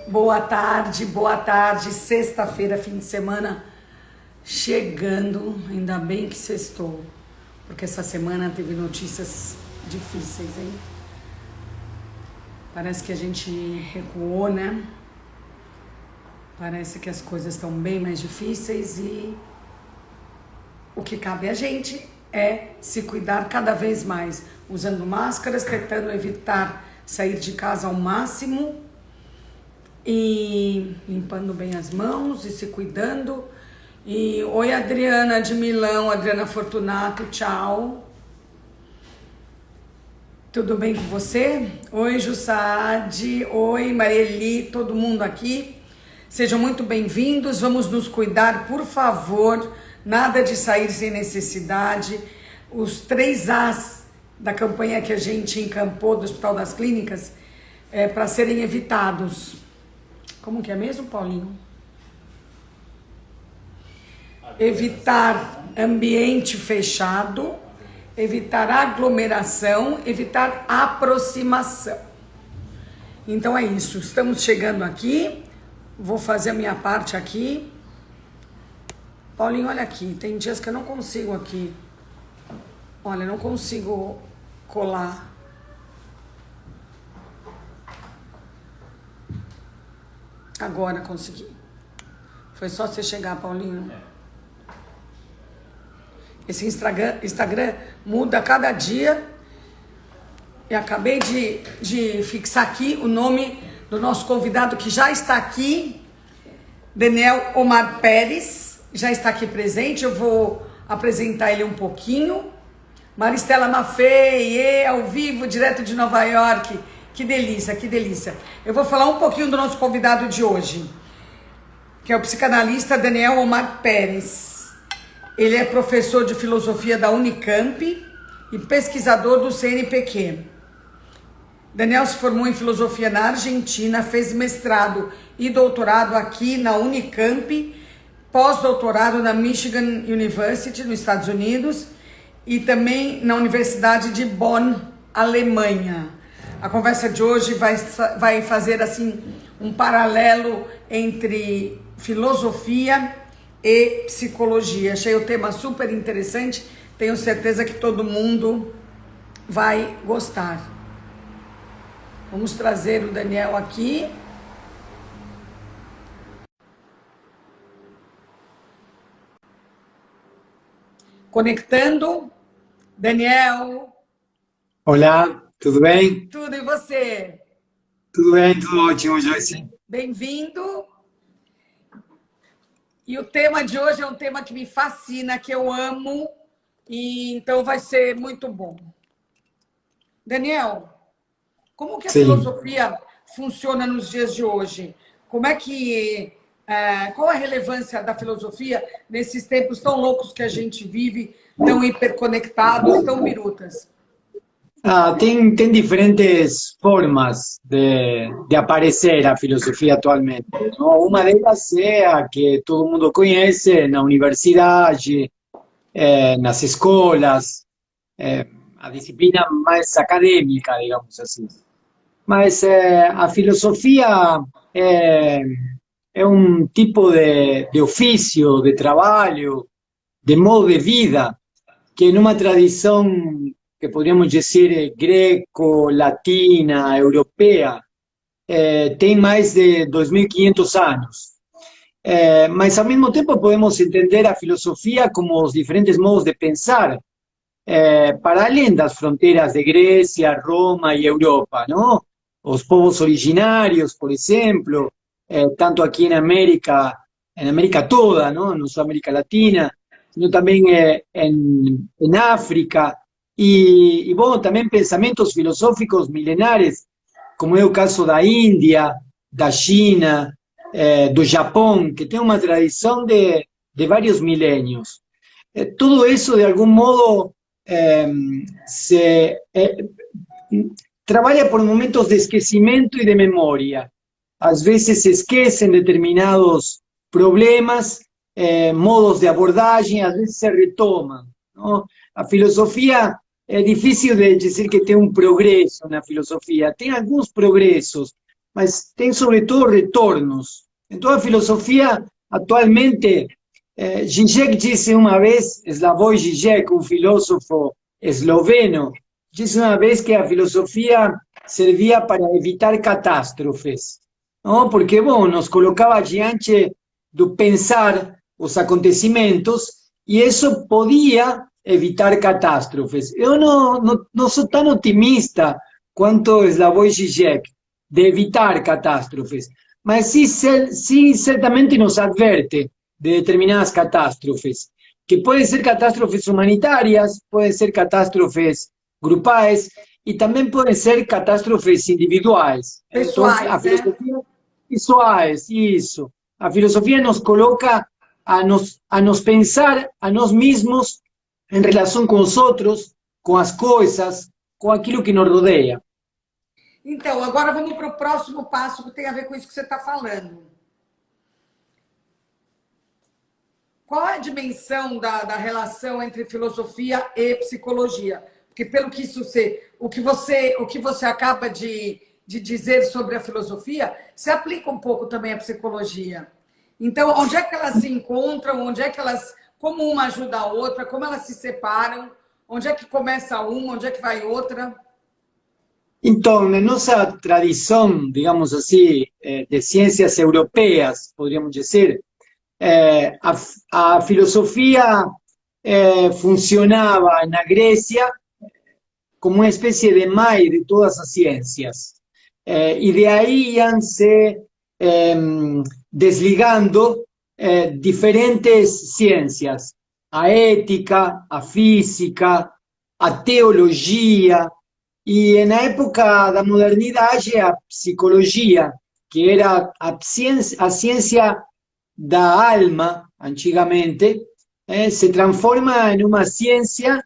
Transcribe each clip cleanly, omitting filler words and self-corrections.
Boa tarde, sexta-feira, fim de semana chegando, ainda bem que sextou, porque essa semana teve notícias difíceis, hein? Parece que a gente recuou, né? Parece que as coisas estão bem mais difíceis e o que cabe a gente é se cuidar cada vez mais, usando máscaras, tentando evitar sair de casa ao máximo e limpando bem as mãos e se cuidando. E oi, Adriana de Milão, Adriana Fortunato, tchau. Tudo bem com você? Oi, Jussaade, oi, Marieli, todo mundo aqui. Sejam muito bem-vindos, vamos nos cuidar, por favor, nada de sair sem necessidade. Os 3 As da campanha que a gente encampou do Hospital das Clínicas para serem evitados. Como que é mesmo, Paulinho? Evitar ambiente fechado, evitar aglomeração, evitar aproximação. Então é isso, estamos chegando aqui, vou fazer a minha parte aqui. Paulinho, olha aqui, tem dias que eu não consigo aqui. Olha, eu não consigo colar. Agora consegui. Foi só você chegar, Paulinho. Esse Instagram muda a cada dia. E acabei de fixar aqui o nome do nosso convidado que já está aqui. Daniel Omar Pérez. Já está aqui presente. Eu vou apresentar ele um pouquinho. Maristela Maffei, ao vivo, direto de Nova York. Que delícia, que delícia. Eu vou falar um pouquinho do nosso convidado de hoje, que é o psicanalista Daniel Omar Pérez. Ele é professor de filosofia da Unicamp e pesquisador do CNPq. Daniel se formou em filosofia na Argentina, fez mestrado e doutorado aqui na Unicamp, pós-doutorado na Michigan University, nos Estados Unidos, e também na Universidade de Bonn, Alemanha. A conversa de hoje vai fazer assim um paralelo entre filosofia e psicologia. Achei o tema super interessante, tenho certeza que todo mundo vai gostar. Vamos trazer o Daniel aqui. Conectando. Daniel. Olá, tudo bem? Tudo, e você? Tudo bem, tudo ótimo, Joyce. Bem-vindo. E o tema de hoje é um tema que me fascina, que eu amo, e então vai ser muito bom. Daniel, como que a filosofia funciona nos dias de hoje? Qual a relevância da filosofia nesses tempos tão loucos que a gente vive, tão hiperconectados, tão birutas? Tem diferentes formas de aparecer a filosofia atualmente, não? Uma delas é a que todo mundo conhece na universidade, nas escolas, a disciplina mais acadêmica, digamos assim. Mas a filosofia é um tipo de ofício, de trabalho, de modo de vida, que numa tradição que podríamos dizer greco, latina, europea, tem mais de 2.500 anos. Mas, ao mesmo tempo, podemos entender a filosofia como os diferentes modos de pensar, para além das fronteiras de Grécia, Roma e Europa, não? Os povos originários, por exemplo, tanto aqui na América, toda, não só América Latina, sino também em África, e bom, também pensamentos filosóficos milenares, como é o caso da Índia, da China, do Japão, que tem uma tradição de vários milênios. Tudo isso, de algum modo, trabalha por momentos de esquecimento e de memória. Às vezes se esquecem determinados problemas, modos de abordagem, às vezes se retomam, não? A filosofia, é difícil de dizer que tem um progresso na filosofia. Tem alguns progressos, mas tem sobretudo retornos. Então a filosofia atualmente, Zizek disse uma vez, Slavoj Zizek, um filósofo esloveno, disse uma vez que a filosofia servia para evitar catástrofes, não? Porque, bom, nos colocava diante do pensar os acontecimentos e isso podia evitar catástrofes. Eu não sou tão otimista quanto Slavoj Zizek de evitar catástrofes, mas sí certamente nos adverte de determinadas catástrofes, que pueden ser catástrofes humanitarias, pueden ser catástrofes grupais e também podem ser catástrofes individuais. Então, a Pessoais, né? filosofia, isso. A filosofia nos coloca a nos pensar a nós mesmos em relação com os outros, com as coisas, com aquilo que nos rodeia. Então, agora vamos para o próximo passo que tem a ver com isso que você está falando. Qual é a dimensão da relação entre filosofia e psicologia? Porque pelo que isso o que você acaba de dizer sobre a filosofia, se aplica um pouco também à psicologia. Então, onde é que elas se encontram? Onde é que elas, como uma ajuda a outra? Como elas se separam? Onde é que começa uma? Onde é que vai outra? Então, na nossa tradição, digamos assim, de ciências europeias, poderíamos dizer, a filosofia funcionava na Grécia como uma espécie de mãe de todas as ciências. E de aí iam se desligando diferentes ciências. A ética, a física, a teologia, e na época da modernidade, a psicologia, que era a ciência da alma, antigamente, se transforma em uma ciência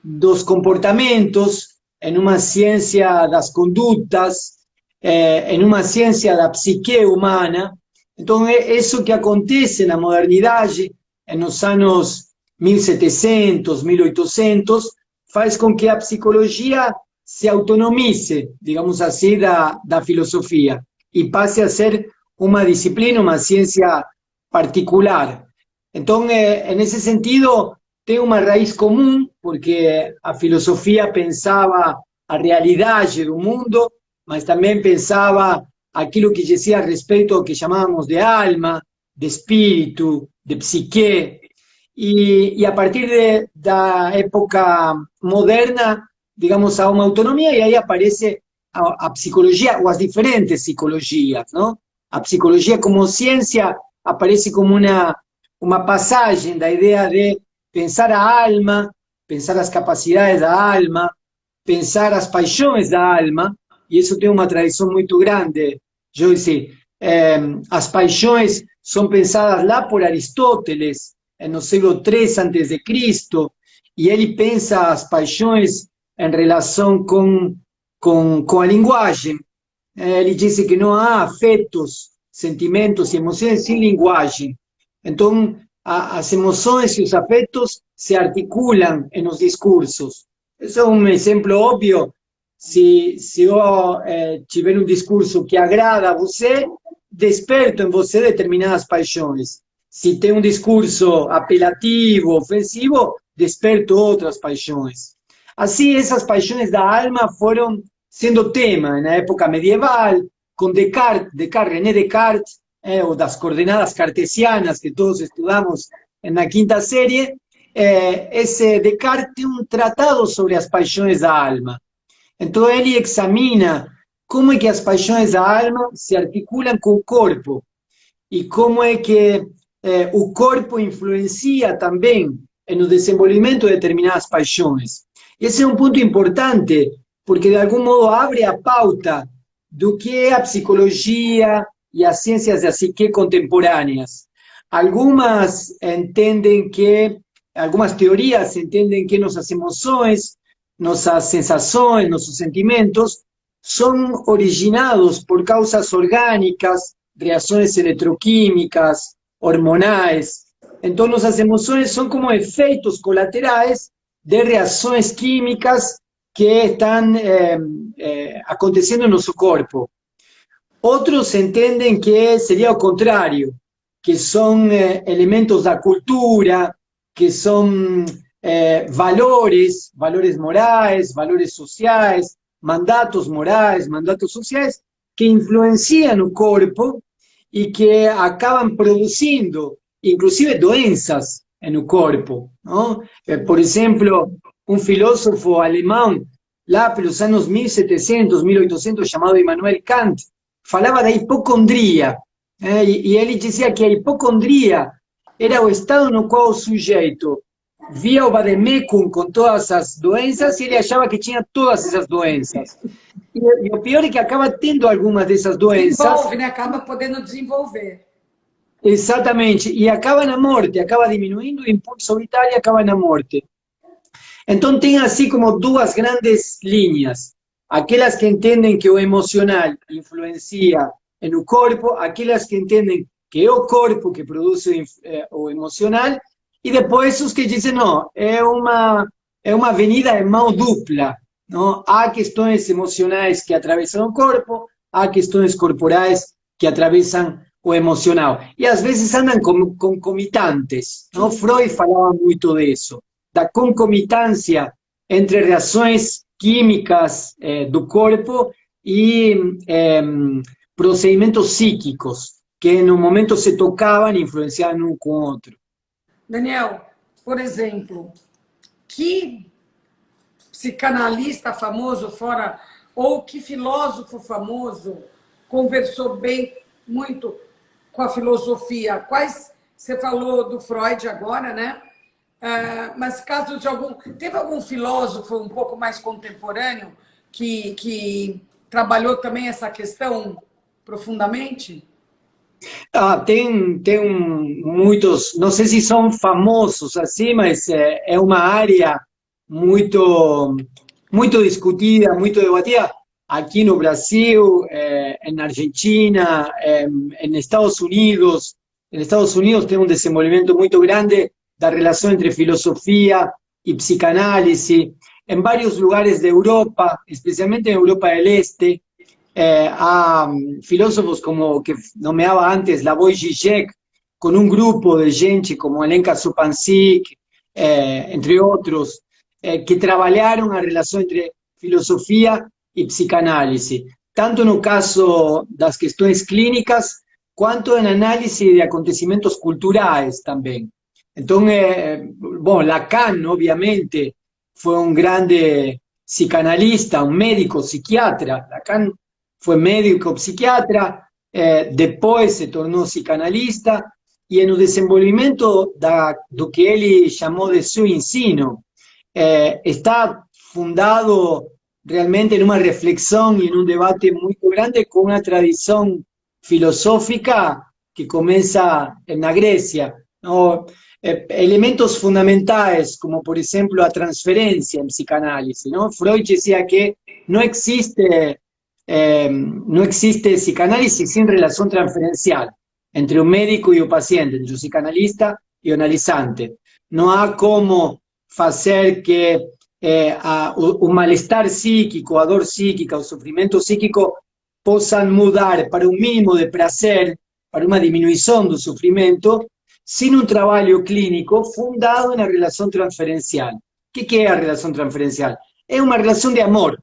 dos comportamentos, em uma ciência das condutas, em uma ciência da psique humana. Então, é isso que acontece na modernidade, nos anos 1700, 1800, faz com que a psicologia se autonomize, digamos assim, da filosofia e passe a ser uma disciplina, uma ciência particular. Então, nesse sentido, tem uma raiz comum, porque a filosofia pensava a realidade do mundo, mas também pensava aquilo que dizia a respeito ao que chamávamos de alma, de espírito, de psique. E a partir da época moderna, digamos, há uma autonomia e aí aparece a psicologia ou as diferentes psicologias, não? A psicologia como ciência aparece como uma passagem da ideia de pensar a alma, pensar as capacidades da alma, pensar as paixões da alma, e isso tem uma tradição muito grande. Joyce, as paixões são pensadas lá por Aristóteles, no século III antes de Cristo, e ele pensa as paixões em relação com a linguagem. Ele disse que não há afetos, sentimentos e emoções sem linguagem. Então, as emoções e os afetos se articulam nos discursos. Esse é um exemplo óbvio. Se eu tiver um discurso que agrada a você, desperto em você determinadas paixões. Se tem um discurso apelativo, ofensivo, desperto outras paixões. Assim, essas paixões da alma foram sendo tema na época medieval, com René Descartes, ou das coordenadas cartesianas que todos estudamos na quinta série. Esse Descartes tem um tratado sobre as paixões da alma. Então, ele examina como é que as paixões da alma se articulam com o corpo e como é que o corpo influencia também no desenvolvimento de determinadas paixões. Esse é um ponto importante, porque de algum modo abre a pauta do que é a psicologia e as ciências da psique contemporâneas. Algumas teorias entendem que nossas emoções, nossas sensações, nossos sentimentos são originados por causas orgânicas, reações eletroquímicas, hormonais. Então, nossas emoções são como efeitos colaterais de reações químicas que estão acontecendo no nosso corpo. Outros entendem que seria o contrário, que são elementos da cultura, que são valores morais, valores sociais, mandatos morais, mandatos sociais, que influenciam o corpo e que acabam produzindo, inclusive, doenças no corpo. Não? Por exemplo, um filósofo alemão, lá pelos anos 1700, 1800, chamado Immanuel Kant, falava da hipocondria, e ele dizia que a hipocondria era o estado no qual o sujeito via o vademecum com todas as doenças e ele achava que tinha todas essas doenças. E o pior é que acaba tendo algumas dessas doenças. Desenvolve, né? Acaba podendo desenvolver. Exatamente, e acaba na morte, acaba diminuindo o impulso vital e acaba na morte. Então tem assim como duas grandes linhas. Aquelas que entendem que o emocional influencia no corpo, aquelas que entendem que é o corpo que produz o emocional, e depois os que dizem, não, é uma avenida de mão dupla. Não? Há questões emocionais que atravessam o corpo, há questões corporais que atravessam o emocional. E às vezes andam concomitantes. Não? Freud falava muito disso, da concomitância entre reações químicas do corpo e procedimentos psíquicos, que no momento se tocavam e influenciavam um com o outro. Daniel, por exemplo, que psicanalista famoso fora, ou que filósofo famoso conversou bem muito com a filosofia? Quais, você falou do Freud agora, né? Mas caso de algum... Teve algum filósofo um pouco mais contemporâneo que trabalhou também essa questão profundamente? Tem muitos, não sei se são famosos assim, mas é uma área muito discutida, muito debatida aqui no Brasil, na Argentina, em Estados Unidos. Em Estados Unidos tem um desenvolvimento muito grande da relação entre filosofia e psicanálise. Em vários lugares da Europa, especialmente em Europa del Este, há filósofos como que nomeava antes Slavoj Žižek, com um grupo de gente como Alenka Supancic, entre outros, que trabalharam a relação entre filosofia e psicanálise, tanto no caso das questões clínicas, quanto em análise de acontecimentos culturais também. Então, bom, Lacan, obviamente, foi um grande psicanalista, um médico psiquiatra. Lacan foi médico psiquiatra, depois se tornou psicanalista, e no desenvolvimento do que ele chamou de seu ensino, está fundado realmente em uma reflexão e em um debate muito grande com uma tradição filosófica que começa na Grécia. ¿No? Elementos fundamentais, como por exemplo a transferência em psicanálise. ¿No? Freud dizia que não existe psicanálise sin relación transferencial entre o médico e o paciente, entre o psicanalista e o analisante. Não há como fazer que o mal-estar psíquico, a dor psíquica, o sofrimento psíquico possam mudar para um mínimo de prazer, para uma diminuição do sofrimento, sem um trabalho clínico fundado na relação transferencial. O que é a relação transferencial? É uma relação de amor.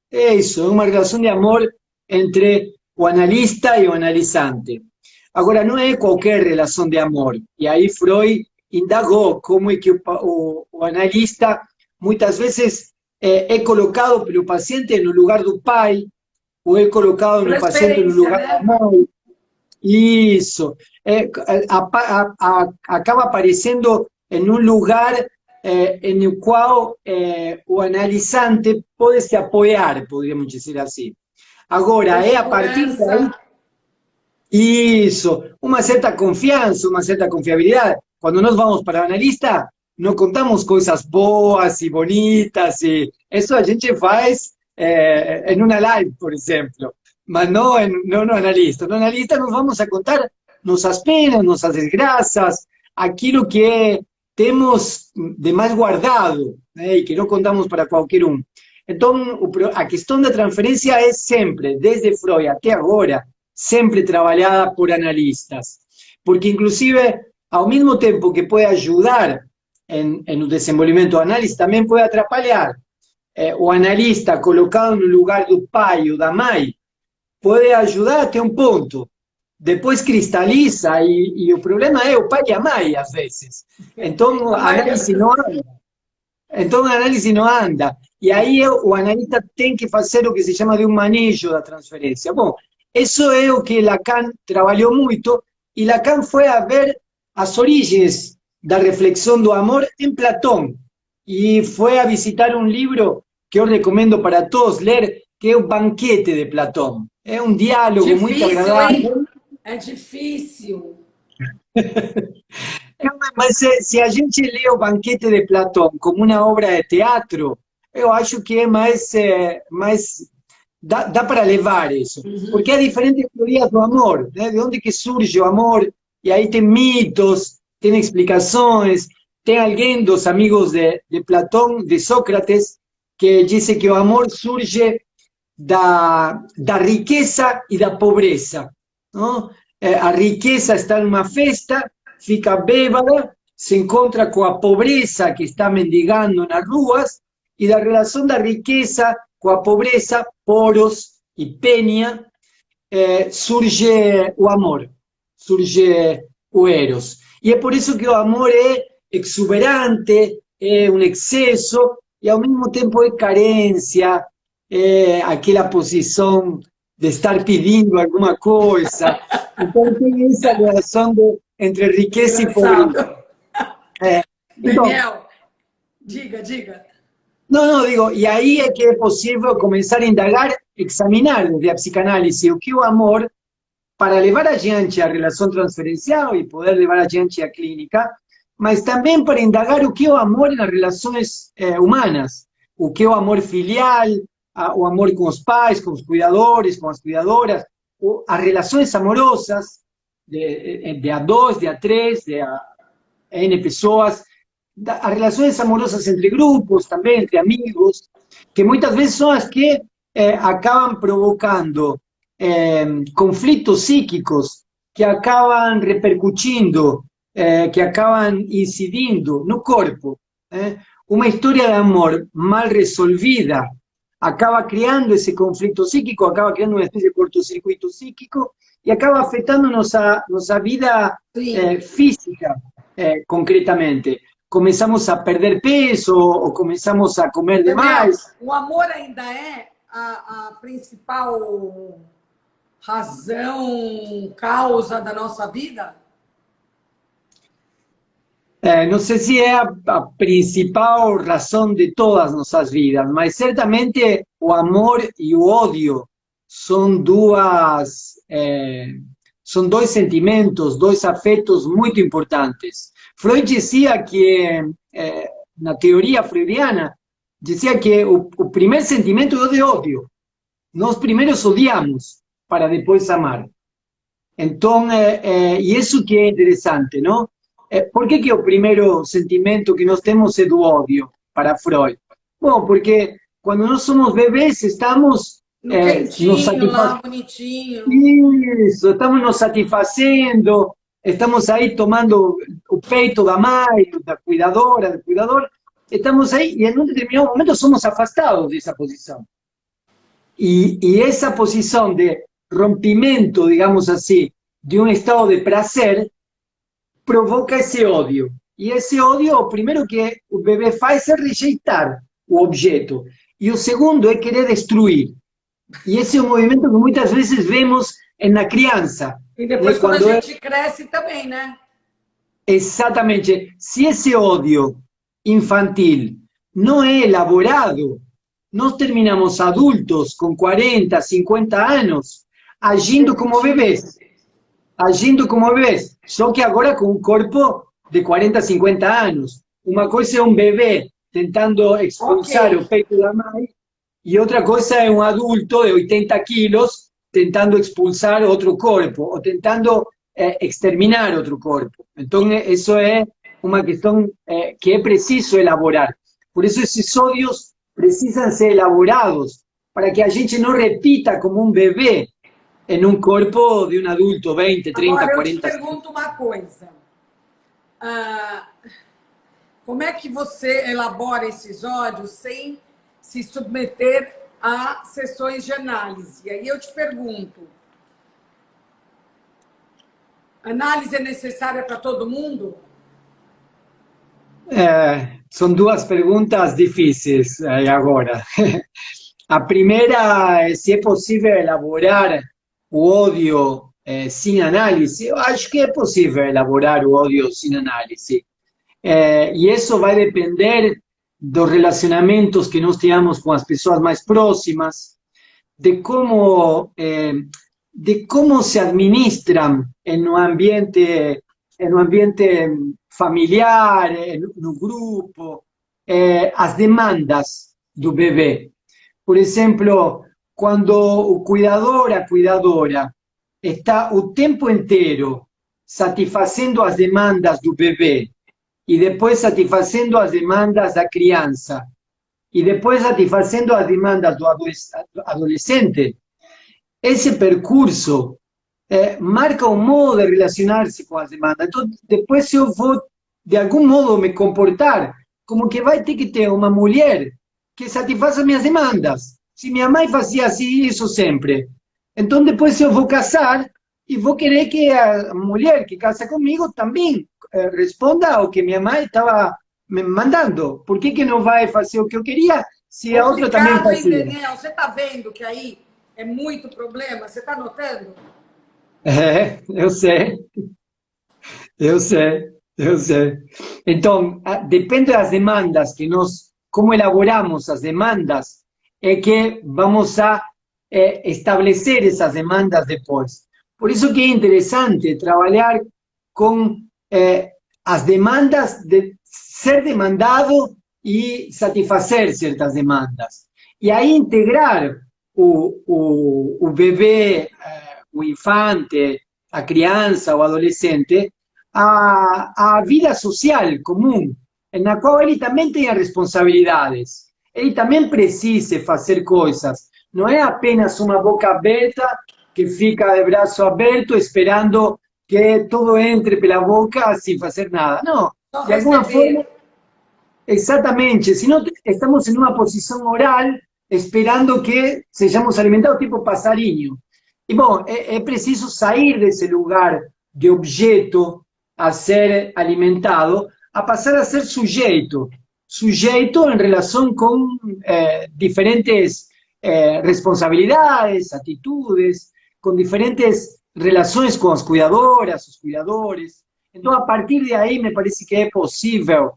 É isso, é uma relação de amor entre o analista e o analisante. Agora, não é qualquer relação de amor. E aí Freud indagou como é que o analista muitas vezes é colocado pelo paciente no lugar do pai, ou é colocado no paciente no lugar da mãe. Isso. Acaba aparecendo em um lugar en el qual o analisante pode se apoiar, poderíamos dizer assim. Agora, é a partir daí... Isso, uma certa confiança, uma certa confiabilidade. Quando nós vamos para o analista, não contamos coisas boas e bonitas, e isso a gente faz em uma live, por exemplo, mas não no analista. No analista nós vamos a contar nossas penas, nossas desgraças, aquilo que temos de mais guardado, né, e que não contamos para qualquer um. Então, a questão da transferência é sempre, desde Freud até agora, sempre trabalhada por analistas, porque inclusive, ao mesmo tempo que pode ajudar en o desenvolvimento do análise, também pode atrapalhar. O analista colocado no lugar do pai ou da mãe pode ajudar até um ponto. Depois cristaliza e o problema é o pai e a mãe, às vezes. Então, a análise não anda. Então, a análise não anda. E aí o analista tem que fazer o que se chama de um manejo da transferência. Bom, isso é o que Lacan trabalhou muito, e Lacan foi a ver as origens da reflexão do amor em Platão. E foi a visitar um livro que eu recomendo para todos ler, que é o Banquete de Platão. É um diálogo muito agradável. Hein? É difícil. Mas se a gente lê o Banquete de Platão como uma obra de teatro, eu acho que é mais dá para levar isso. Porque há diferentes teorias do amor, né? De onde que surge o amor, e aí tem mitos, tem explicações. Tem alguém dos amigos de Platão, de Sócrates, que diz que o amor surge da riqueza e da pobreza. Não? A riqueza está numa festa, fica bêbada, se encontra com a pobreza que está mendigando nas ruas, e da relação da riqueza com a pobreza, Poros e Penha, surge o amor, surge o Eros. E é por isso que o amor é exuberante, é um excesso, e ao mesmo tempo é carência, é aquela posição de estar pedindo alguma coisa. Então tem essa relação entre riqueza e pobreza. Então, Daniel, diga. não, digo, e aí é que é possível começar a indagar, examinar desde a psicanálise o que é o amor, para levar adiante a relação transferencial e poder levar adiante a clínica, mas também para indagar o que é o amor nas relações humanas, o que é o amor filial, o amor com os pais, com os cuidadores, com as cuidadoras, as relações amorosas de a dois, de a três, de a N pessoas, as relações amorosas entre grupos também, entre amigos, que muitas vezes são as que acabam provocando conflitos psíquicos que acabam repercutindo, que acabam incidindo no corpo. Uma história de amor mal resolvida acaba criando esse conflito psíquico, acaba criando uma espécie de cortocircuito psíquico e acaba afetando nossa vida física, concretamente. Começamos a perder peso ou começamos a comer demais. O amor ainda é a principal razão, causa da nossa vida? Não sei se é a principal razão de todas nossas vidas, mas certamente o amor e o ódio são são dois sentimentos, dois afetos muito importantes. Freud dizia que, na teoria freudiana, dizia que o primeiro sentimento é o de ódio. Nós primeiro odiamos para depois amar. Então, e isso que é interessante, não? Por que o primeiro sentimento que nós temos é do ódio para Freud? Bom, porque quando nós somos bebês, estamos no quentinho, lá, bonitinho. Isso, estamos nos satisfazendo, estamos aí tomando o peito da mãe, da cuidadora, do cuidador, estamos aí e em um determinado momento somos afastados dessa posição. E essa posição de rompimento, digamos assim, de um estado de prazer, provoca esse ódio. E esse ódio, o primeiro que o bebê faz é rejeitar o objeto. E o segundo é querer destruir. E esse é um movimento que muitas vezes vemos na criança. E depois, quando a gente cresce também, né? Exatamente. Se esse ódio infantil não é elaborado, nós terminamos adultos com 40, 50 anos agindo como bebês. Agindo como bebês. Só que agora com um corpo de 40, 50 anos. Uma coisa é um bebê tentando expulsar o peito da mãe, e outra coisa é um adulto de 80 quilos tentando expulsar outro corpo, ou tentando exterminar outro corpo. Então, isso é uma questão que é preciso elaborar. Por isso, esses ódios precisam ser elaborados, para que a gente não repita como um bebê en un cuerpo de un adulto, 20, 30, Agora, eu te 40. pergunto uma coisa. Como é que você elabora esses ódios sem se submeter a sessões de análise? E aí eu te pergunto, análise é necessária para todo mundo? Son duas perguntas difíceis agora. A primeira é se é possível elaborar o ódio sem análise. Eu acho que é possível elaborar o ódio sem análise. E isso vai depender dos relacionamentos que nós tenhamos com as pessoas mais próximas, de cómo se administran en un ambiente familiar, en un grupo, as demandas do bebê. Por exemplo, quando o cuidador, a cuidadora, está o tempo inteiro satisfazendo as demandas do bebê e depois satisfazendo as demandas da criança e depois satisfazendo as demandas do adolescente, esse percurso marca um modo de relacionar-se com as demandas. Então, depois eu vou, de algum modo, me comportar como que vai ter que ter uma mulher que satisfaça minhas demandas. Se minha mãe fazia assim, isso sempre. Então, depois eu vou casar e vou querer que a mulher que casa comigo também responda ao que minha mãe estava me mandando. Por que não vai fazer o que eu queria se a outra também fazia? Daniel, você está vendo que aí é muito problema? Você está notando? Eu sei. Então, depende das demandas que nós, como elaboramos as demandas, é que vamos a estabelecer essas demandas depois. Por isso que é interessante trabalhar com as demandas de ser demandado e satisfazer certas demandas. E aí integrar o bebê, o infante, a criança, o adolescente, a vida social comum, na qual ele também tem responsabilidades. Ele também precisa fazer coisas. Não é apenas uma boca aberta que fica de braço aberto esperando que tudo entre pela boca sem fazer nada. Não, de alguma forma, exatamente. Senão estamos em uma posição oral esperando que sejamos alimentados tipo passarinho. E, bom, é preciso sair desse lugar de objeto a ser alimentado, a passar a ser sujeito. Sujeito em relação com diferentes responsabilidades, atitudes, com diferentes relações com as cuidadoras, os cuidadores. Então, a partir de aí, me parece que é possível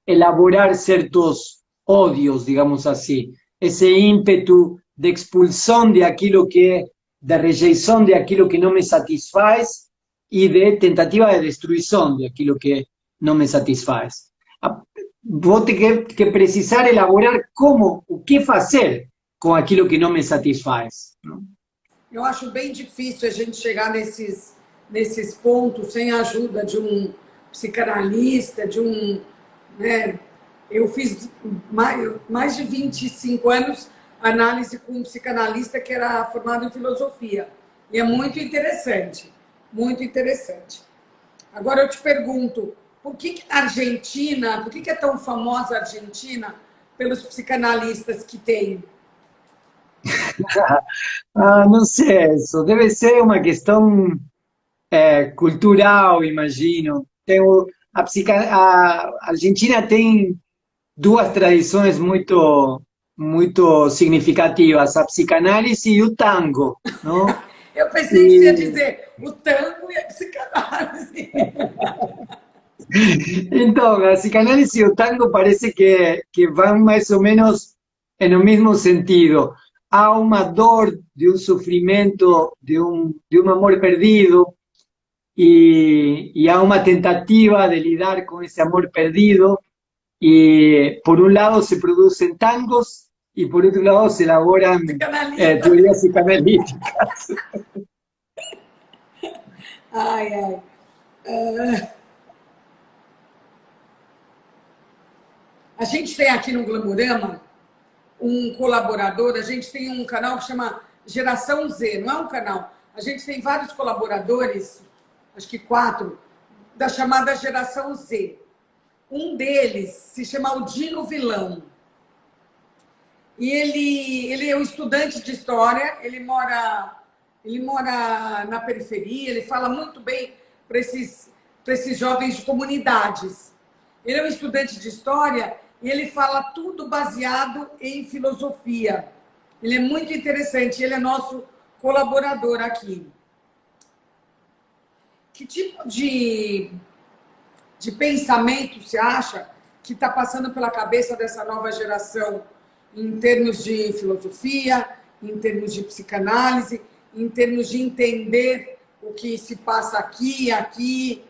elaborar certos ódios, digamos assim. Esse ímpeto de expulsão de aquilo que de rejeição de aquilo que não me satisfaz e de tentativa de destruição de aquilo que não me satisfaz. Vou ter que precisar elaborar o que fazer com aquilo que não me satisfaz. Não? Eu acho bem difícil a gente chegar nesses pontos sem a ajuda de um psicanalista, né? Eu fiz mais de 25 anos análise com um psicanalista que era formado em filosofia. E é muito interessante, muito interessante. Agora eu te pergunto, por que a Argentina, por que é tão famosa a Argentina pelos psicanalistas que tem? Não sei, isso deve ser uma questão cultural, imagino. A Argentina tem duas tradições muito significativas, a psicanálise e o tango, não? Eu pensei que você ia dizer o tango e a psicanálise. Então, a psicanálise e o tango parece que vão mais ou menos no mesmo sentido. Há uma dor de um sofrimento, de um amor perdido, e há uma tentativa de lidar com esse amor perdido, y por un lado se producen tangos y por otro lado se elaboran teorías psicanalíticas. Ai, ai. A gente tem aqui no Glamurama um colaborador, a gente tem um canal que chama Geração Z, não é um canal. a gente tem vários colaboradores, acho que 4, da chamada geração Z. Um deles se chama Aldino Vilão. E ele é um estudante de história, ele mora na periferia, ele fala muito bem para esses jovens de comunidades. Ele é um estudante de história e ele fala tudo baseado em filosofia. Ele é muito interessante, ele é nosso colaborador aqui. Que tipo de pensamento você acha que está passando pela cabeça dessa nova geração em termos de filosofia, em termos de psicanálise, em termos de entender o que se passa aqui e aqui?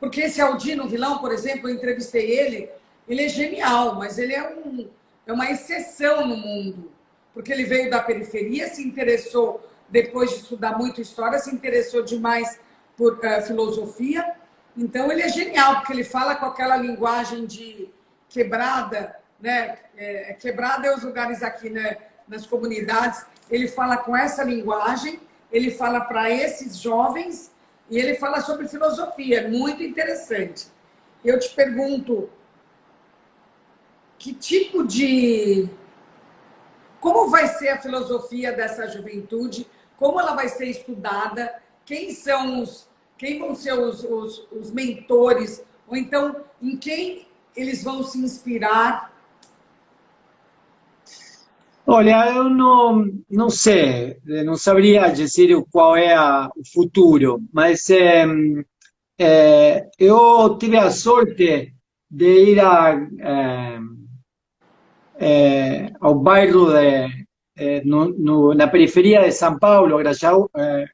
Porque esse Aldino Vilão, por exemplo, eu entrevistei ele é genial, mas ele é uma exceção no mundo, porque ele veio da periferia, se interessou, depois de estudar muito história, se interessou demais por filosofia. Então, ele é genial, porque ele fala com aquela linguagem de quebrada, né? Quebrada é os lugares aqui, né? Nas comunidades. Ele fala com essa linguagem, ele fala para esses jovens e ele fala sobre filosofia. É muito interessante. Eu te pergunto, que tipo de... Como vai ser a filosofia dessa juventude? Como ela vai ser estudada? Quem vão ser os mentores? Ou então, em quem eles vão se inspirar? Olha, eu não sei, não saberia dizer qual é o futuro, mas eu tive a sorte de ir ao bairro na periferia de São Paulo, Grajaú, e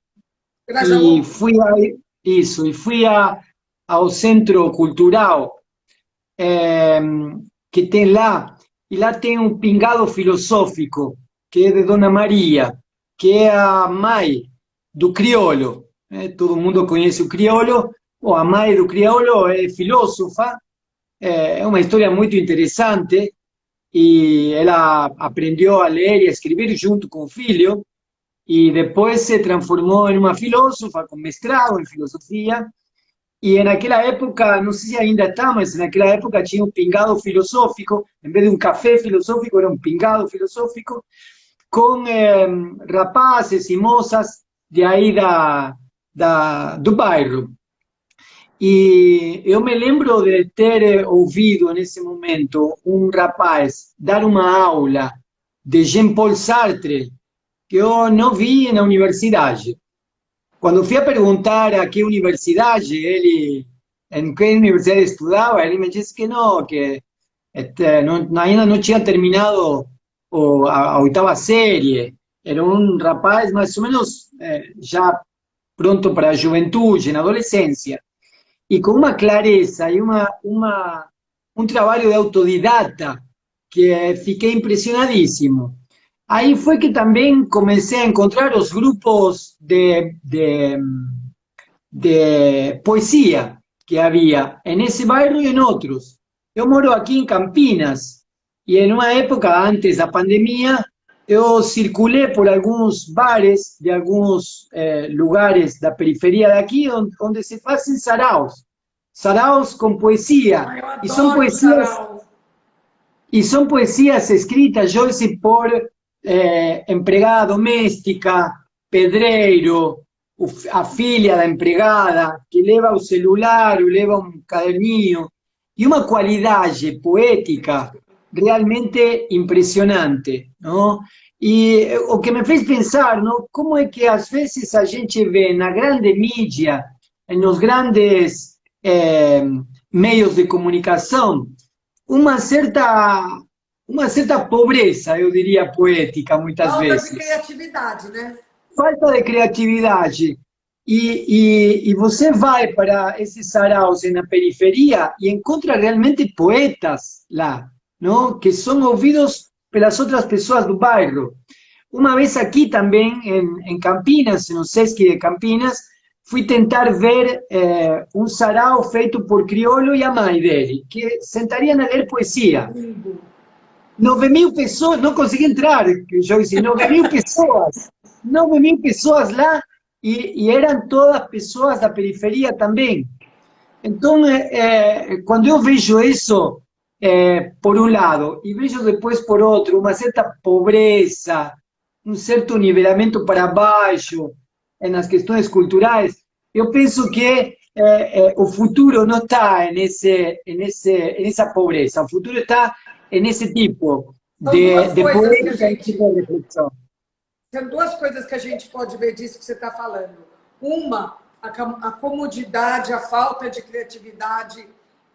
Grajaú? fui ao centro cultural que tem lá, e lá tem um pingado filosófico, que é de Dona Maria, que é a mãe do crioulo. Todo mundo conhece o crioulo, ou a mãe do crioulo é filósofa, é uma história muito interessante, e ela aprendeu a ler e a escrever junto com o filho, e depois se transformou em uma filósofa com mestrado em filosofia. E naquela época, não sei se ainda está, mas naquela época tinha um pingado filosófico, em vez de um café filosófico, era um pingado filosófico, com rapazes e moças de aí do bairro. E eu me lembro de ter ouvido nesse momento um rapaz dar uma aula de Jean-Paul Sartre, que eu não vi na universidade. Quando fui a perguntar a que universidade em que universidade estudava, ele me disse que não, que ainda não tinha terminado a oitava série. Era um rapaz mais ou menos já pronto para a juventude, na adolescência. E com uma clareza e um trabalho de autodidata que fiquei impressionadíssimo. Aí foi que também comecei a encontrar os grupos de poesia que havia nesse bairro e em outros. Eu moro aqui em Campinas e em uma época antes da pandemia eu circulei por alguns bares de alguns lugares da periferia daqui onde se fazem saraus com poesia. Eu E são adoro poesias... sarau. E são poesias escritas, Joyce, por empregada doméstica, pedreiro, a filha da empregada, que leva o celular, ou leva um caderninho, e uma qualidade poética realmente impressionante, não? E o que me fez pensar, não, como é que às vezes a gente vê na grande mídia, nos grandes meios de comunicação, uma certa pobreza, eu diria, poética, muitas Falta vezes. de criatividade, né? Falta de criatividade. E você vai para esses saraus na periferia e encontra realmente poetas lá, não? Que são ouvidos pelas outras pessoas do bairro. Uma vez aqui também, em Campinas, no Sesc de Campinas, fui tentar ver um sarau feito por crioulo e a mãe dele, que sentariam a ler poesia. 9.000 pessoas, não consegui entrar, Joyce, 9.000 pessoas 9.000 pessoas lá e eram todas pessoas da periferia também. Então, quando eu vejo isso, por um lado, e vejo depois por outro, uma certa pobreza, um certo nivelamento para baixo nas questões culturais, eu penso que o futuro não está nessa pobreza, o futuro está nesse tipo São duas de coisas que a política e gente de reflexão. São duas coisas que a gente pode ver disso que você está falando. Uma, a comodidade, a falta de criatividade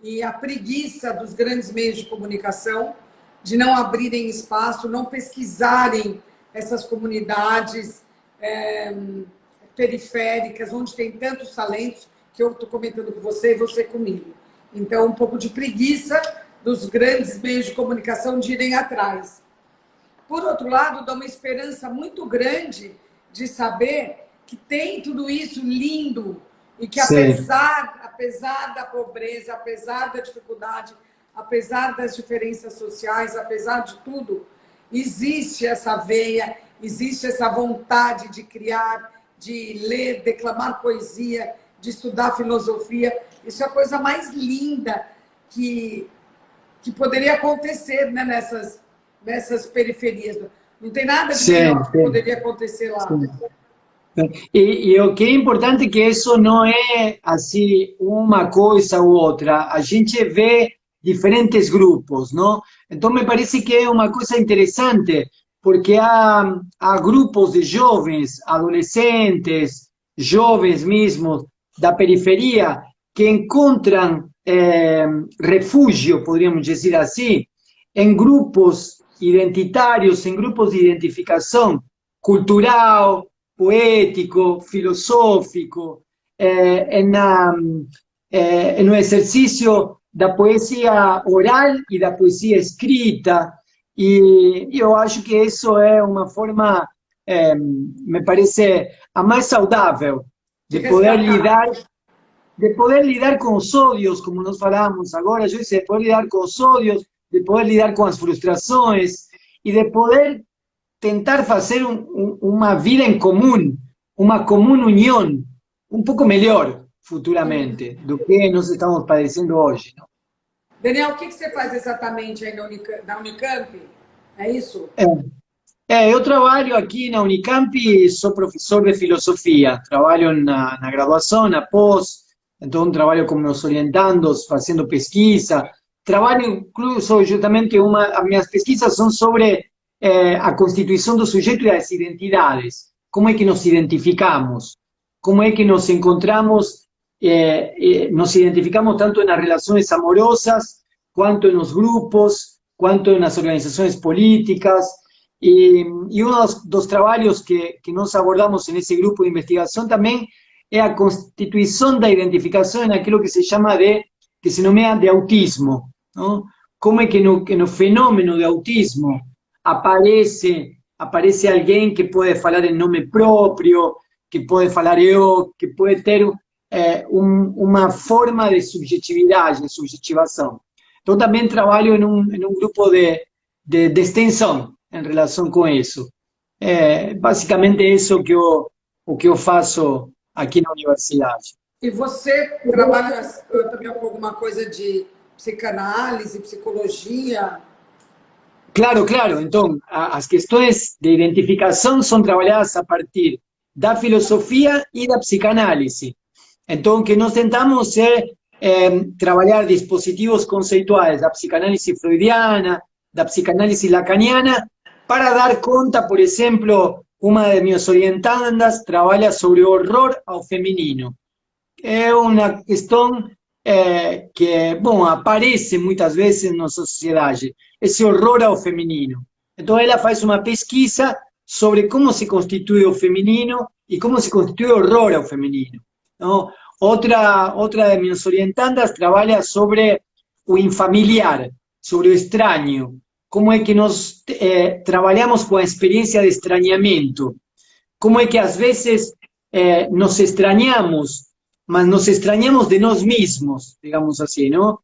e a preguiça dos grandes meios de comunicação, de não abrirem espaço, não pesquisarem essas comunidades periféricas, onde tem tantos talentos, que eu estou comentando com você e você comigo. Então, um pouco de preguiça dos grandes meios de comunicação de irem atrás. Por outro lado, dá uma esperança muito grande de saber que tem tudo isso lindo e que Sim, apesar da pobreza, apesar da dificuldade, apesar das diferenças sociais, apesar de tudo, existe essa veia, existe essa vontade de criar, de ler, declamar poesia, de estudar filosofia. Isso é a coisa mais linda que poderia acontecer, né, nessas periferias. Não tem nada de sim, melhor que sim, poderia acontecer lá. sim. E o que é importante é que isso não é assim uma coisa ou outra. A gente vê diferentes grupos, não? Então me parece que é uma coisa interessante, porque há grupos de jovens, adolescentes, jovens mesmo da periferia, que encontram refúgio, poderíamos dizer assim, em grupos identitários, em grupos de identificação cultural, poético, filosófico, no exercício da poesia oral e da poesia escrita. E eu acho que isso é uma forma, me parece, a mais saudável De de poder resgatar. lidar de poder lidar com os ódios, como nós falamos agora, eu disse, de poder lidar com os ódios, de poder lidar com as frustrações e de poder tentar fazer uma vida em comum, uma comum união, um pouco melhor futuramente do que nós estamos padecendo hoje. Não? Daniel, o que você faz exatamente aí na Unicamp? É isso? Eu trabalho aqui na Unicamp, sou professor de filosofia, trabalho na graduação, na pós, então trabalho com meus orientandos, fazendo pesquisa, trabalho incluso justamente, as minhas pesquisas são sobre a constituição do sujeito e das identidades, como é que nos identificamos, como é que nos encontramos, nos identificamos tanto nas relações amorosas, quanto nos grupos, quanto nas organizações políticas, e um dos trabalhos que nós abordamos nesse grupo de investigação também é a constituição da identificação naquilo que se chama que se nomeia de autismo. Não? Como é que no fenômeno de autismo aparece alguém que pode falar em nome próprio, que pode falar eu, que pode ter uma forma de subjetividade, de subjetivação. Então também trabalho em um grupo de extensão em relação com isso. Basicamente é isso o que eu faço aqui na universidade. E você trabalha também com alguma coisa de psicanálise, psicologia? Claro, claro. Então, as questões de identificação são trabalhadas a partir da filosofia e da psicanálise. Então, o que nós tentamos é trabalhar dispositivos conceituais da psicanálise freudiana, da psicanálise lacaniana, para dar conta, por exemplo, uma de minhas orientandas trabalha sobre o horror ao feminino. É uma questão que, bom, aparece muitas vezes na sociedade, esse horror ao feminino. Então, ela faz uma pesquisa sobre como se constitui o feminino e como se constitui o horror ao feminino. Não? Outra de minhas orientandas trabalha sobre o infamiliar, sobre o estranho, como é que nós trabalhamos com a experiência de estranhamento, como é que às vezes nos estranhamos, mas nos estranhamos de nós mesmos, digamos assim, não?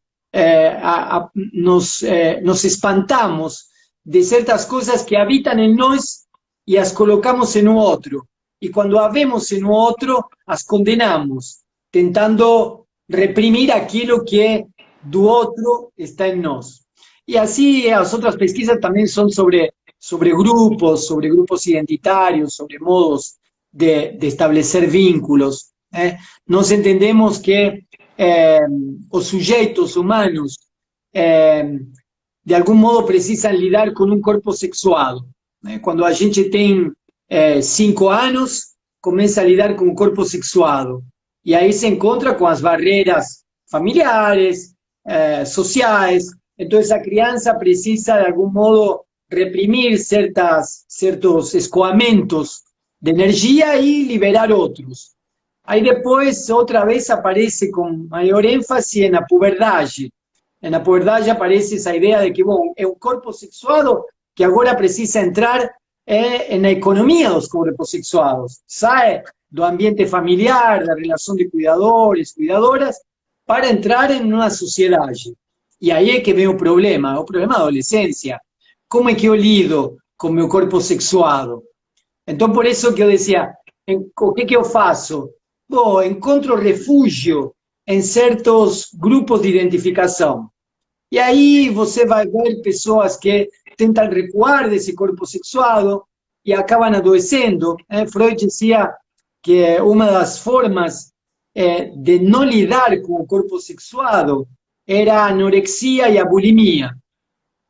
Nos espantamos de certas coisas que habitam em nós e as colocamos em um outro. E quando a vemos em um outro, as condenamos, tentando reprimir aquilo que do outro está em nós. E assim as outras pesquisas também são sobre grupos identitários, sobre modos de establecer vínculos. Nós entendemos que os sujeitos humanos, de algum modo, precisam lidar com um corpo sexuado. Quando a gente tem 5 anos, começa a lidar com o corpo sexuado. E aí se encontra com as barreiras familiares, sociais. Então, essa criança precisa, de algum modo, reprimir certos escoamentos de energia e liberar outros. Aí depois, outra vez, aparece com maior ênfase na puberdade. Na puberdade aparece essa ideia de que, bom, é um corpo sexuado que agora precisa entrar na economia dos corpos sexuados. Sai do ambiente familiar, da relação de cuidadores, cuidadoras, para entrar em uma sociedade. E aí é que vem o problema da adolescência. Como é que eu lido com meu corpo sexuado? Então, por isso que eu dizia, o que eu faço? Bom, encontro refúgio em certos grupos de identificação. E aí você vai ver pessoas que tentam recuar desse corpo sexuado e acabam adoecendo. Freud dizia que uma das formas de não lidar com o corpo sexuado era a anorexia e a bulimia.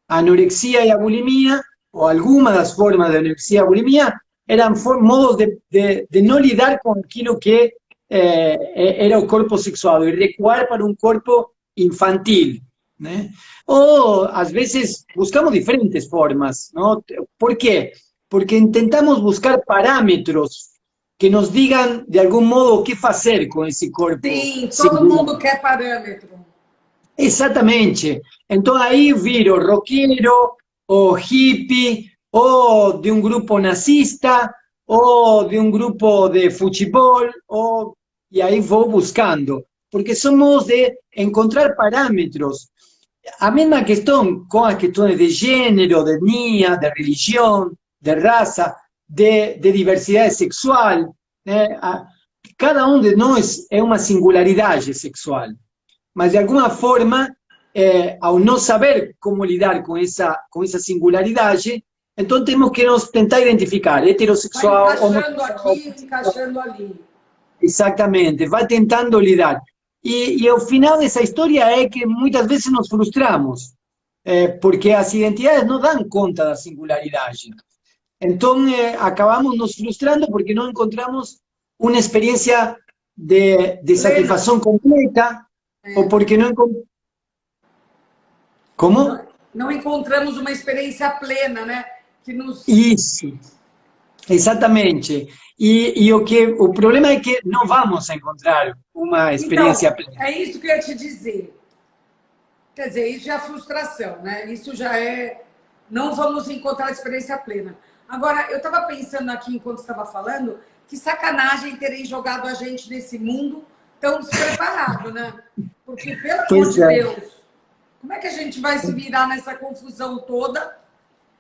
A anorexia e a bulimia, ou algumas das formas de anorexia e a bulimia, eram modos de não lidar com aquilo que era o corpo sexuado e recuar para um corpo infantil. Ou, às vezes, buscamos diferentes formas. ¿No? ¿Por quê? Porque intentamos buscar parâmetros que nos digam, de algum modo, o que fazer com esse corpo. Sim, todo mundo quer parâmetro. Exatamente. Então, aí viro roqueiro, ou hippie, ou de um grupo nazista, ou de um grupo de futebol, e aí vou buscando. Porque somos de encontrar parâmetros. A mesma questão com as questões de gênero, de etnia, de religião, de raça, de diversidade sexual. Cada um de nós é uma singularidade sexual. Mas, de alguma forma, ao não saber como lidar com essa singularidade, então temos que nos tentar identificar, heterossexual, vai encaixando aqui, encaixando ali. Exatamente, vai tentando lidar. E o final dessa história é que muitas vezes nos frustramos, porque as identidades não dão conta da singularidade. Então, acabamos nos frustrando porque não encontramos uma experiência de satisfação completa, ou porque não encontramos... Como? Não encontramos uma experiência plena, né? Que nos... Isso, exatamente. E o problema é que não vamos encontrar uma experiência plena. É isso que eu ia te dizer. Quer dizer, isso já é frustração, né? Isso já é... Não vamos encontrar a experiência plena. Agora, eu estava pensando aqui, enquanto estava falando, que sacanagem terem jogado a gente nesse mundo tão despreparado, né? Porque, pelo amor de Deus, como é que a gente vai se virar nessa confusão toda?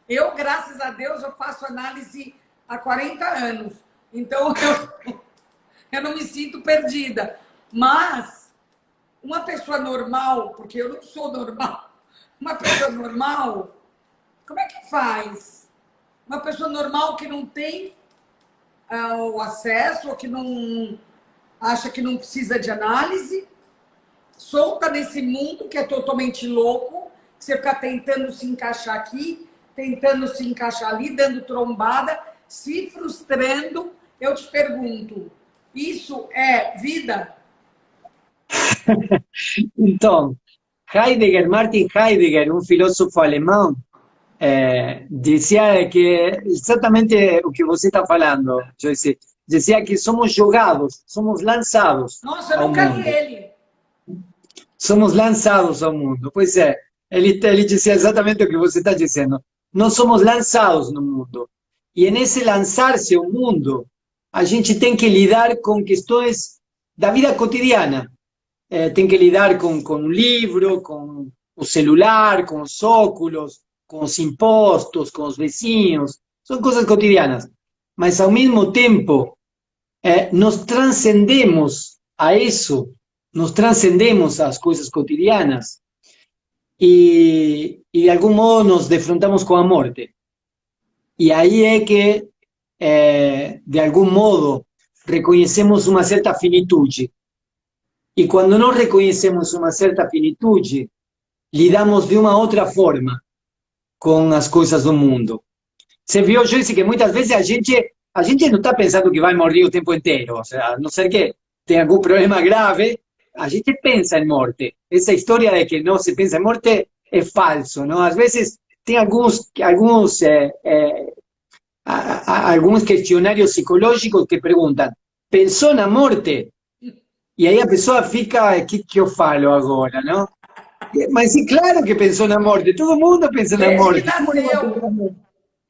Eu, graças a Deus, eu faço análise há 40 anos. Então, eu não me sinto perdida. Mas, uma pessoa normal, porque eu não sou normal, uma pessoa normal, como é que faz? Uma pessoa normal que não tem o acesso, ou que não acha que não precisa de análise, solta nesse mundo que é totalmente louco, que você fica tentando se encaixar aqui, tentando se encaixar ali, dando trombada, se frustrando. Eu te pergunto, isso é vida? Então, Martin Heidegger, um filósofo alemão, dizia que exatamente o que você está falando, Joyce. Dizia que somos jogados, somos lançados. Nossa, eu nunca li ele. Somos lançados ao mundo. Pois é, ele dizia exatamente o que você está dizendo. Nós somos lançados no mundo. E nesse lançar-se ao mundo, a gente tem que lidar com questões da vida cotidiana. Tem que lidar com um livro, com o celular, com os óculos, com os impostos, com os vizinhos, Son cosas cotidianas. Mas ao mesmo tempo, nos transcendemos a eso, nos transcendemos às coisas cotidianas e de algum modo nos defrontamos com a morte. E aí é que, de algum modo, reconhecemos uma certa finitude. E quando nós reconhecemos uma certa finitude, lidamos de uma outra forma com as coisas do mundo. Você viu, Joyce, que muitas vezes a gente não está pensando que vai morrer o tempo inteiro. Ou seja, a não ser que tenha algum problema grave, a gente pensa em morte. Essa história de que não se pensa em morte é falso, não? Às vezes tem alguns questionários psicológicos que perguntam: pensou na morte? E aí a pessoa fica, o que eu falo agora, não? Mas é claro que pensou na morte, todo mundo pensa na Desde que morte. Como não vai nasceu. pensar na morte?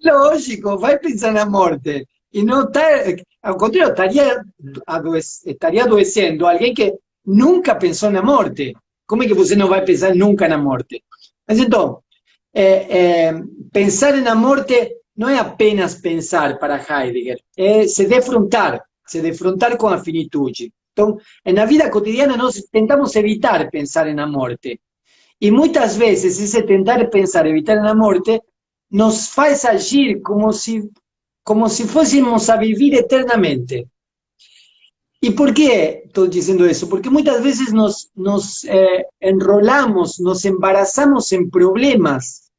Lógico, vai pensar na morte. E não está, ao contrário, estaria adoecendo alguém que nunca pensou na morte. Como é que você não vai pensar nunca na morte? Mas então, pensar na morte não é apenas pensar para Heidegger, é se defrontar com a finitude. Então, na vida cotidiana nós tentamos evitar pensar na morte. E muitas vezes esse tentar pensar, evitar na morte, nos faz agir como se fôssemos a vivir eternamente. E por que estou dizendo isso? Porque muitas vezes nos enrolamos, nos embaraçamos em problemas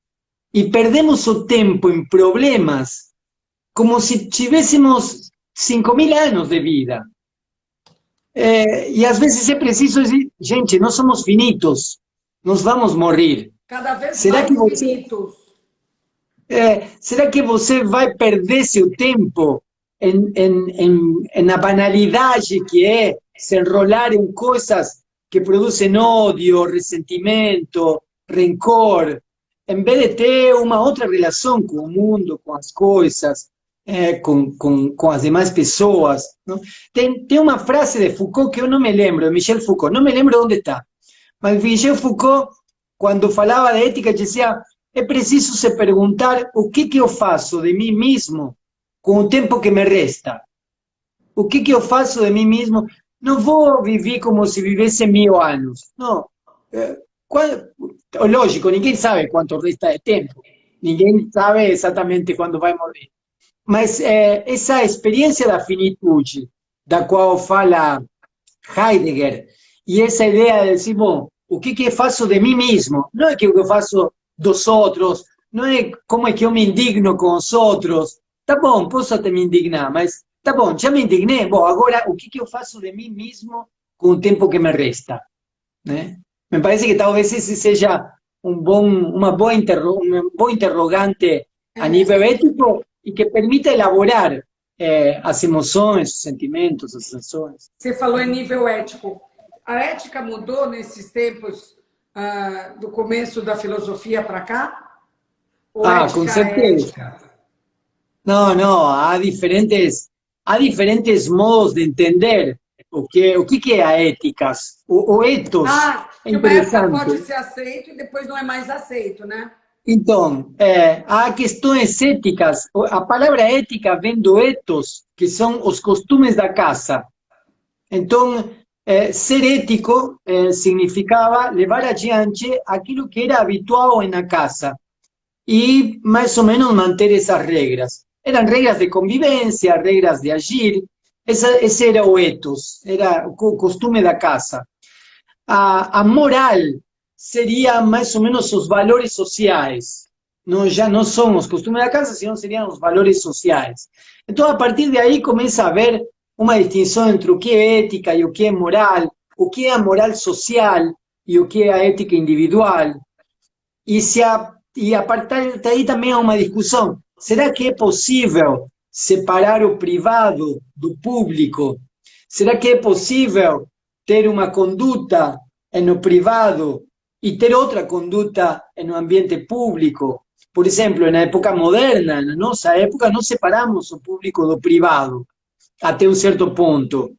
e perdemos o tempo em problemas como se tivéssemos 5.000 anos de vida. E às vezes é preciso dizer, gente, nós somos finitos, nós vamos morrer. Cada vez Será que mais você, finitos. será que você vai perder seu tempo na banalidade que é se enrolar em coisas que produzem ódio, ressentimento, rancor, em vez de ter uma outra relação com o mundo, com as coisas, com as demais pessoas? Não? Tem uma frase de Foucault que eu não me lembro, de Michel Foucault, não me lembro onde está, mas Michel Foucault, quando falava de ética, dizia: é preciso se perguntar o que eu faço de mim mesmo com o tempo que me resta. O que eu faço de mim mesmo? Não vou viver como se vivesse 1000 anos. Não. Lógico, ninguém sabe quanto resta de tempo. Ninguém sabe exatamente quando vai morrer. Mas essa experiência da finitude, da qual fala Heidegger, e essa ideia de dizer, bom, o que eu faço de mim mesmo? Não é que o que eu faço dos outros, não é como é que eu me indigno com os outros. Tá bom, posso até me indignar, mas tá bom, já me indignei, bom, agora o que eu faço de mim mesmo com o tempo que me resta? Né? Me parece que talvez esse seja um bom interrogante a nível ético e que permita elaborar as emoções, os sentimentos, as ações. Você falou em nível ético. A ética mudou nesses tempos do começo da filosofia para cá? Ou ética Com é certeza. ética? Não, há diferentes modos de entender o que é a ética, o ethos. É Que uma época pode interessante. ser aceito e depois não é mais aceito, né? Então, há questões éticas. A palavra ética vem do ethos, que são os costumes da casa. Então, ser ético significava levar adiante aquilo que era habitual na casa e mais ou menos manter essas regras. Eram regras de convivência, regras de agir. Esse era o ethos, era o costume da casa. A moral seria mais ou menos os valores sociais. Não, já não são os costumes da casa, senão seriam os valores sociais. Então, a partir de aí, começa a haver uma distinção entre o que é ética e o que é moral, o que é a moral social e o que é a ética individual. E a partir daí também há uma discussão. Será que é possível separar o privado do público? Será que é possível ter uma conduta no privado e ter outra conduta no ambiente público? Por exemplo, na época moderna, na nossa época, nós separamos o público do privado até um certo ponto.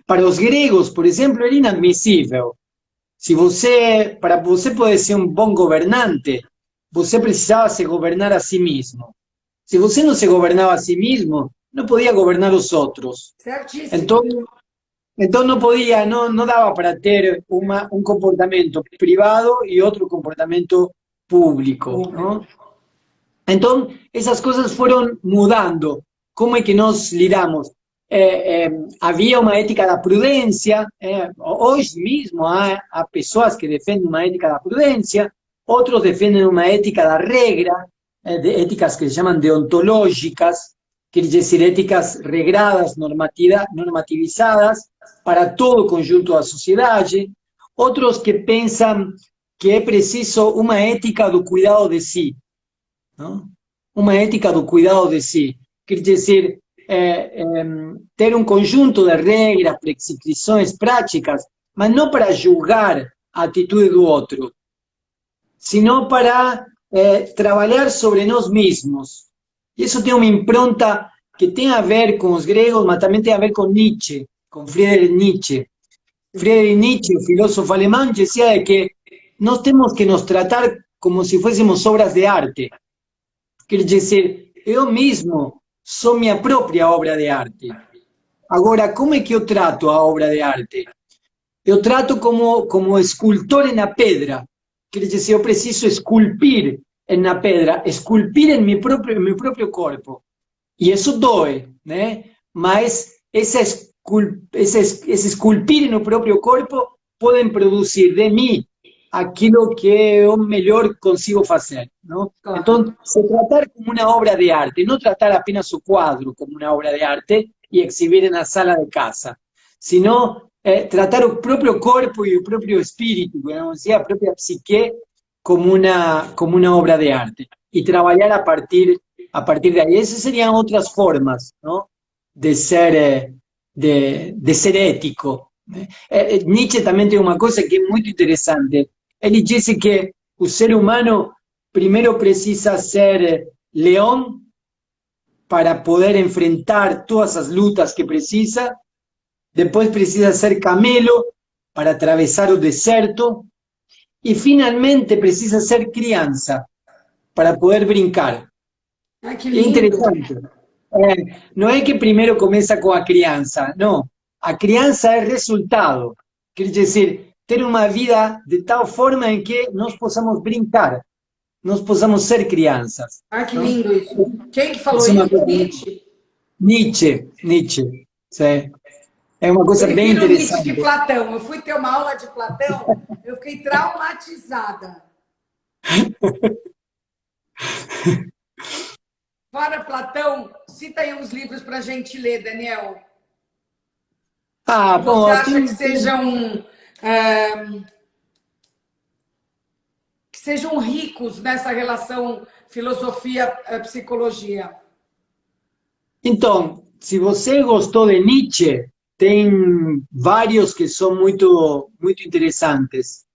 Para os gregos, por exemplo, era inadmissível. Para você poder ser um bom governante, você precisava se governar a si mesmo. Se você não se governava a si mesmo, não podia governar os outros. Certíssimo. Então não podia, não dava para ter um comportamento privado e outro comportamento público, não? Então, essas coisas foram mudando. Como é que nós lidamos? Havia uma ética da prudência, hoje mesmo há pessoas que defendem uma ética da prudência, outros defendem uma ética da regra, de éticas que se chamam deontológicas, quer dizer, éticas regradas, normativizadas para todo o conjunto da sociedade. Outros que pensam que é preciso uma ética do cuidado de si, não? Uma ética do cuidado de si. Quer dizer, ter um conjunto de regras, prescrições, práticas, mas não para julgar a atitude do outro, sino para trabalhar sobre nós mesmos. E isso tem uma impronta que tem a ver com os gregos, mas também tem a ver com Nietzsche, com Friedrich Nietzsche. Friedrich Nietzsche, o filósofo alemão, dizia que nós temos que nos tratar como se fôssemos obras de arte. Quer dizer, eu mesmo sou minha própria obra de arte. Agora, como é que eu trato a obra de arte? Eu trato como escultor na pedra. Quer dizer, eu preciso esculpir na pedra, esculpir em meu próprio corpo. E isso dói, né? Mas esse esculpir no próprio corpo podem produzir de mim aquilo que eu melhor consigo fazer, não? Claro. Então, se tratar como uma obra de arte, não tratar apenas o quadro como uma obra de arte e exibir na sala de casa, sino tratar o próprio corpo e o próprio espírito, vamos dizer, a própria psique, como uma obra de arte. E trabalhar a partir de aí. Essas seriam outras formas, não? De ser ético. Nietzsche também tem uma coisa que é muito interessante. Ele disse que o ser humano primeiro precisa ser leão para poder enfrentar todas as lutas que precisa, depois precisa ser camelo para atravessar o deserto e finalmente precisa ser criança para poder brincar. Ai, que É lindo. interessante. Não é que primeiro começa com a criança, não. A criança é resultado. Quer dizer, ter uma vida de tal forma em que nós possamos brincar, nós possamos ser crianças. Ai, que Não? lindo isso. Quem que falou Isso é uma isso? coisa- Nietzsche? Nietzsche. Sim. É uma coisa bem Prefiro Nietzsche que interessante. Platão. Eu fui ter uma aula de Platão, eu fiquei traumatizada. Fora Platão, cita aí uns livros para a gente ler, Daniel. Ah, Você bom, acha que sejam ricos nessa relação filosofia-psicologia? então, se você gostou de Nietzsche, tem vários que são muito, muito interessantes.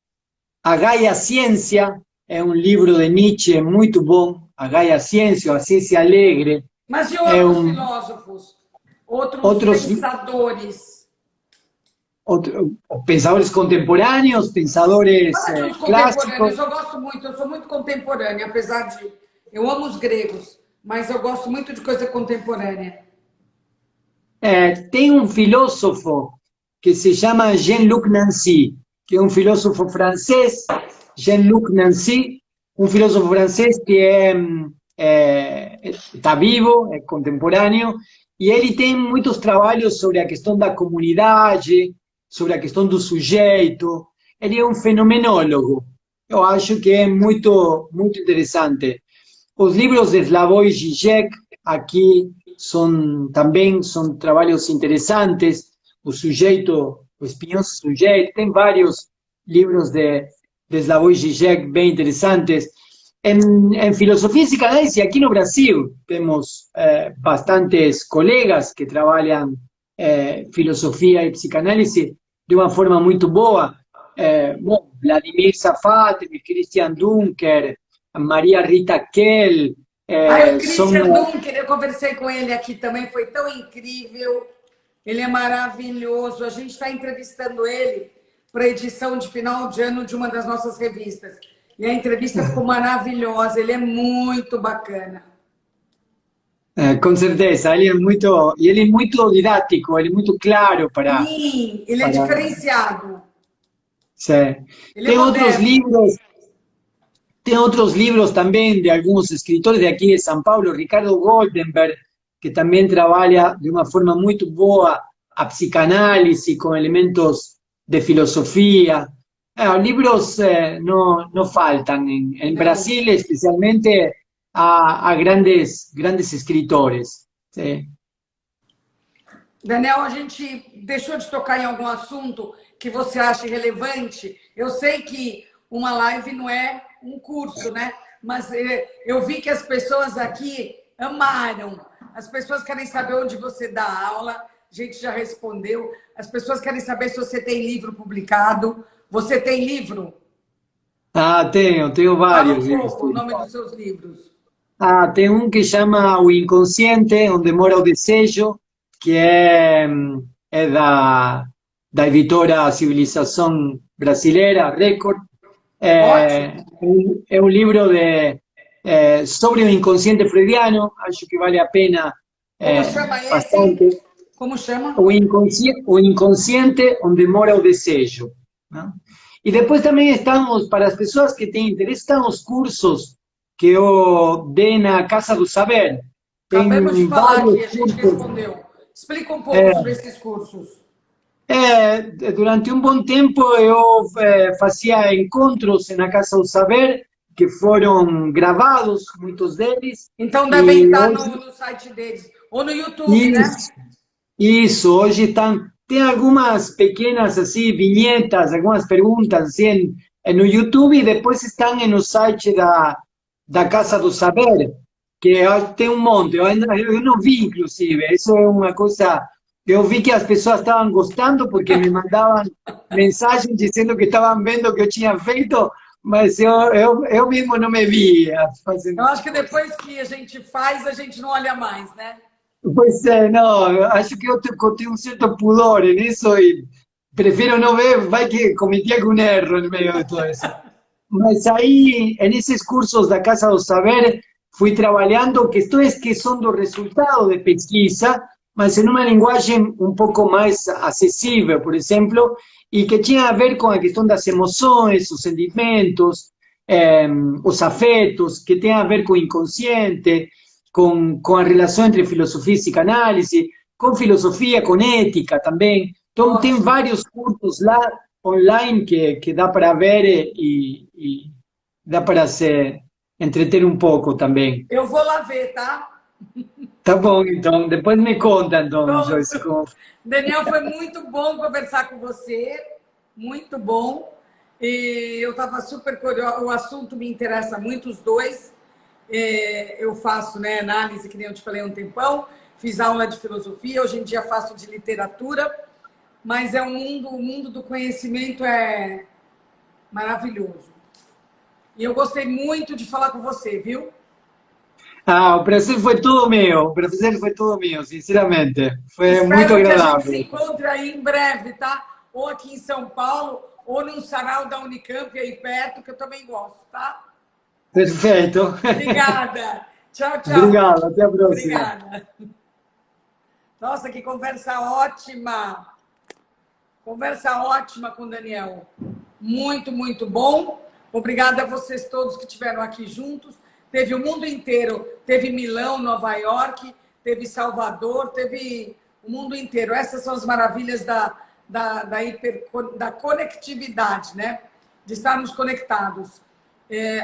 A Gaia Ciência é um livro de Nietzsche muito bom. A Gaia Ciência, a Ciência Alegre. Mas e É outros filósofos? Outros pensadores? Pensadores contemporâneos, pensadores Fala de uns clássicos. contemporâneos. Eu gosto muito, eu sou muito contemporânea, apesar de... Eu amo os gregos, mas eu gosto muito de coisa contemporânea. Tem um filósofo que se chama Jean-Luc Nancy, que é um filósofo francês, Jean-Luc Nancy, um filósofo francês que está vivo, é contemporâneo, e ele tem muitos trabalhos sobre a questão da comunidade, sobre a questão do sujeito. Ele é um fenomenólogo. Eu acho que é muito, muito interessante. Os livros de Slavoj Žižek aqui também são trabalhos interessantes. O sujeito, o espinhoso sujeito, tem vários livros de Slavoj Žižek bem interessantes. Em filosofia e psicanálise, aqui no Brasil, temos bastantes colegas que trabalham filosofia e psicanálise de uma forma muito boa. Vladimir Zafat, Christian Dunker, Maria Rita Kell. O Christian Dunker, eu conversei com ele aqui também, foi tão incrível. Ele é maravilhoso. A gente está entrevistando ele para a edição de final de ano de uma das nossas revistas. E a entrevista ficou maravilhosa. Ele é muito bacana. Com certeza, ele é muito didático, ele é muito claro Sim, ele é para, diferenciado. sí. Ele é Tem outros moderno. livros, tem outros livros também de alguns escritores de aqui de São Paulo, Ricardo Goldenberg, que também trabalha de uma forma muito boa a psicanálise com elementos de filosofia. Libros no faltan. En Não. Brasil, especialmente, a grandes escritores. Sí. Daniel, a gente deixou de tocar em algum assunto que você acha relevante? Eu sei que uma live não é um curso, né? Mas eu vi que as pessoas aqui amaram. As pessoas querem saber onde você dá aula. A gente já respondeu. As pessoas querem saber se você tem livro publicado. Você tem livro? Tenho Fala vários um livros. pouco o nome dos seus livros. Tem um que chama O Inconsciente, onde mora o desejo, que da editora Civilização Brasileira, Record. Ótimo. É um livro sobre o inconsciente freudiano, acho que vale a pena Como chama esse? bastante. Como chama? O inconsciente onde mora o desejo. Né? E depois também estamos, para as pessoas que têm interesse, estão os cursos que eu dei na Casa do Saber. Acabamos de Tem falar aqui, vários a gente cursos. respondeu. Explica um pouco sobre É, esses cursos. Durante um bom tempo eu fazia encontros na Casa do Saber, que foram gravados, muitos deles, Então devem e estar hoje, no site deles. Ou no YouTube, né? isso, isso, hoje estão, tem algumas pequenas assim, vinhetas, algumas perguntas assim, no YouTube e depois estão no site da Da Casa Casa do do Saber. Saber, que tem um monte, eu não vi inclusive, isso é uma coisa, eu vi que as pessoas estavam gostando porque me mandavam mensagens dizendo que estavam vendo o que eu tinha feito, mas eu mesmo não me via fazendo Eu acho essas que coisas. depois que a gente faz, a gente não olha mais, né? Pois é, não, acho que eu tenho um certo pudor nisso e prefiro não ver, vai que cometi algum erro no meio de tudo isso. Mas aí, nesses cursos da Casa do Saber, fui trabalhando questões que são do resultado de pesquisa, mas em uma linguagem um pouco mais acessível, por exemplo, e que tinha a ver com a questão das emoções, os sentimentos, os afetos, que tem a ver com o inconsciente, com a relação entre filosofia e psicanálise, com filosofia, com ética também. Então, tem Ótimo. vários cursos lá online que dá para ver e dá para se entreter um pouco também. Eu vou lá ver, tá? Tá bom, então. Depois me conta, então, Joyce. Pronto. Daniel, foi muito bom conversar com você. Muito bom. E eu estava super curiosa. O assunto me interessa muito, os dois. Eu faço, né, análise, que nem eu te falei há um tempão. Fiz aula de filosofia, hoje em dia faço de literatura. Mas é o mundo do conhecimento é maravilhoso. E eu gostei muito de falar com você, viu? O prazer foi todo meu. O prazer foi todo meu, sinceramente. Foi muito Espero que a gente se agradável. encontre aí em breve, tá? Ou aqui em São Paulo, ou num sarau da Unicamp aí perto, que eu também gosto, tá? Perfeito. Obrigada. Tchau, tchau. Obrigado. Até a próxima. Obrigada. Nossa, que conversa ótima. Conversa ótima com o Daniel. Muito, muito bom. Obrigada a vocês todos que estiveram aqui juntos. Teve o mundo inteiro. Teve Milão, Nova York, teve Salvador, teve o mundo inteiro. Essas são as maravilhas da conectividade, né? De estarmos conectados.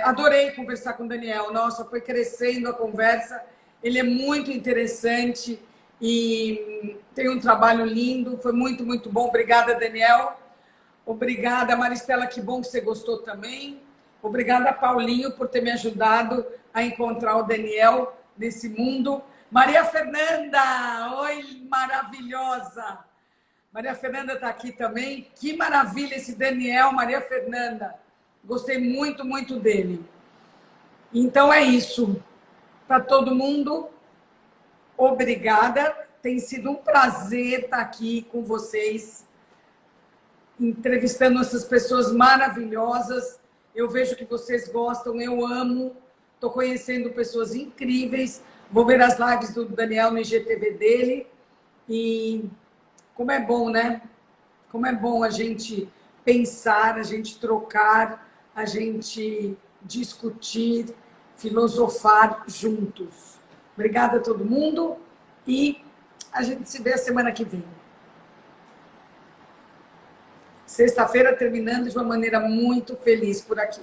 Adorei conversar com o Daniel. Nossa, foi crescendo a conversa. Ele é muito interessante e tem um trabalho lindo. Foi muito, muito bom. Obrigada, Daniel. Obrigada, Maristela. Que bom que você gostou também. Obrigada, Paulinho, por ter me ajudado a encontrar o Daniel nesse mundo. Maria Fernanda, oi, maravilhosa. Maria Fernanda está aqui também. Que maravilha esse Daniel, Maria Fernanda. Gostei muito, muito dele. Então é isso. Para todo mundo, obrigada. Tem sido um prazer estar aqui com vocês, entrevistando essas pessoas maravilhosas. Eu vejo que vocês gostam, eu amo. Estou conhecendo pessoas incríveis. Vou ver as lives do Daniel no IGTV dele. E como é bom, né? Como é bom a gente pensar, a gente trocar, a gente discutir, filosofar juntos. Obrigada a todo mundo e a gente se vê a semana que vem. Sexta-feira terminando de uma maneira muito feliz por aqui.